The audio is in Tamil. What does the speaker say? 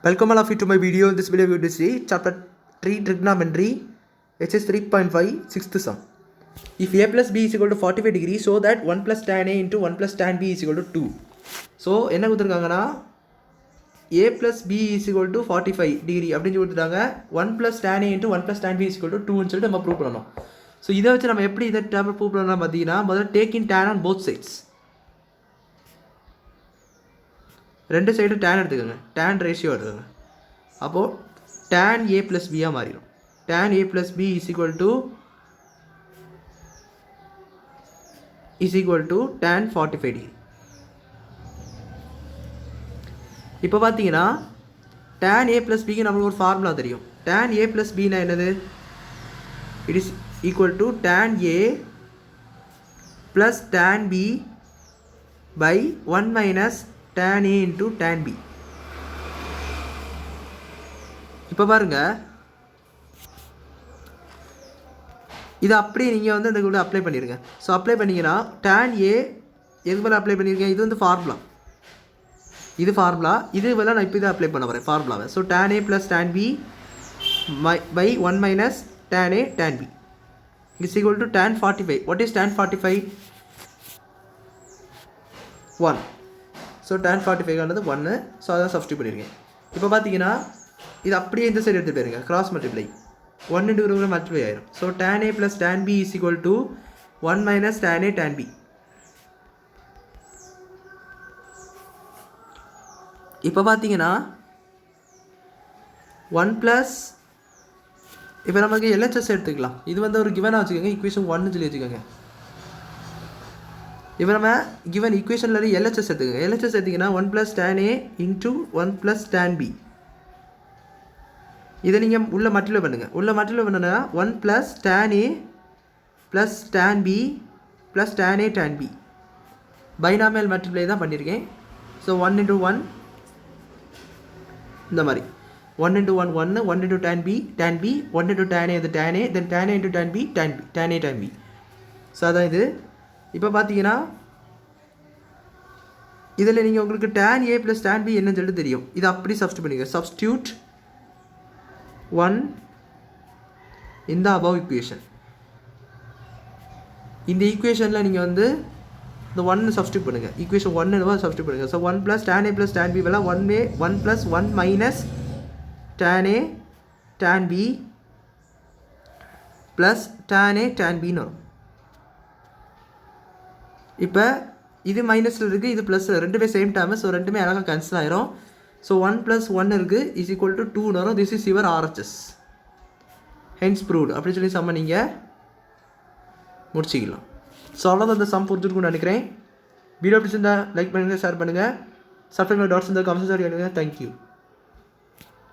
Welcome all of you to my video. In this video we will see chapter 3 trigonometry, exercise 3.5, 6th sum. If a plus b is equal to 45 degrees, so that 1 plus tan a into 1 plus tan b is equal to 2. So என்ன கொடுத்துருக்காங்கன்னா a plus b is equal to 45 degree அப்படின்னு கொடுத்துட்டாங்க. 1 plus tan a into 1 plus tan b is equal to 2ன்னு சொல்லிட்டு நம்ம ப்ரூவ் பண்ணணும். ஸோ இதை வச்சு நம்ம எப்படி இதை ப்ரூவ் பண்ணலாம் பார்த்தீங்கன்னா, முதல்ல taking tan on both sides. ரெண்டு சைடு tan எடுத்துக்கோங்க, tan ரேஷியோ எடுத்துக்கோங்க. அப்போது tan a plus b மாறிடும். tan a plus b is equal to tan 45 degree. இப்போ பார்த்தீங்கன்னா tan a plus b நம்மளுக்கு ஒரு ஃபார்முலா தெரியும். tan a plus b என்னது? It is equal to tan a plus tan b by 1 minus tan a into tan b. இப்போ பாருங்க, இதை அப்படியே நீங்கள் வந்து அந்த கூட அப்ளை பண்ணிடுங்க. ஸோ அப்ளை பண்ணிங்கன்னா tan a எது போல் அப்ளை பண்ணியிருக்கேன், இது வந்து ஃபார்முலா, இது ஃபார்முலா, இது போல் நான் இப்போ இதை அப்ளை பண்ண வரேன் ஃபார்முலாவை. So tan a plus tan b by 1 minus tan a tan b is equal to tan 45. What is tan 45? 1. So tan 45 ஆனது 1. ஸோ அதான் சப்ஸ்டியூட் பண்ணியிருக்கேன். இப்போ பார்த்தீங்கன்னா இது அப்படியே இந்த சைடு எடுத்து போயிருங்க, கிராஸ் மல்டிப்ளை 1 into 2 மல்டிப்ளை ஆயிரும். So tan a plus tan b is equal to 1 minus tan a tan b. இப்போ பார்த்தீங்கன்னா 1 ப்ளஸ், இப்போ நமக்கு எல்ஹெச்எஸ் எடுத்துக்கலாம். இது வந்து ஒரு கிவனாக வச்சுக்கோங்க, ஈக்குவேஷன் 1 சொல்லி வச்சுக்கோங்க. இப்போ நம்ம கிவன் ஈக்குவேஷனில் எல்ஹெச்எஸ் எடுத்துக்கோங்க. எல்ஹெச்எஸ் எடுத்திங்கன்னா 1 plus tan a into 1 plus tan b. இதை நீங்கள் உள்ள மல்டிப்ளை பண்ணுங்கள். உள்ள மல்டிப்ளை பண்ணுன்னா 1 plus tan a plus tan b plus tan a tan b binomial multiply தான் பண்ணியிருக்கேன். ஸோ 1 into 1 இந்த மாதிரி 1 into 1 1, 1 into tan b, 1 into tan a, இது tan a, then tan a into tan b, tan a tan b. So அதான் இது. இப்போ பார்த்தீங்கன்னா இதில் நீங்கள் உங்களுக்கு tan a plus tan b என்னன்னு சொல்லிட்டு தெரியும். இதை அப்படி சப்ஸ்டியூட் பண்ணிங்க. Substitute 1 in the above equation. இந்த ஈக்குவேஷனில் நீங்கள் வந்து இந்த 1 சப்ஸ்டியூட் பண்ணுங்கள். ஈக்குவேஷன் 1 சப்ஸ்டியூட் பண்ணுங்கள். So 1 plus tan a plus tan b வேலை 1 plus 1 minus tan a tan b plus tan a tan bன்னு வரும். இப்போ இது மைனஸில் இருக்குது, இது ப்ளஸ், ரெண்டுமே சேம் டைமு. ஸோ ரெண்டுமே அழகாக கேன்சல் ஆயிரும். ஸோ 1 plus 1 இருக்குது, இஸ் ஈக்குவல் டு 2 வரும். This is your RHS, hence proved அப்படின்னு சொல்லி சம்ம நீங்கள் முடிச்சிக்கலாம். ஸோ அவ்வளோதான் இந்த சம் புரிஞ்சுருக்குன்னு நினைக்கிறேன். வீடியோ பிடிச்சிருந்தா லைக் பண்ணுங்கள், ஷேர் பண்ணுங்கள், சப்ஸ்கிரைப் டவுட்ஸ் இருந்தால் கமெண்ட்ஸ் கேளுங்க. தேங்க்யூ.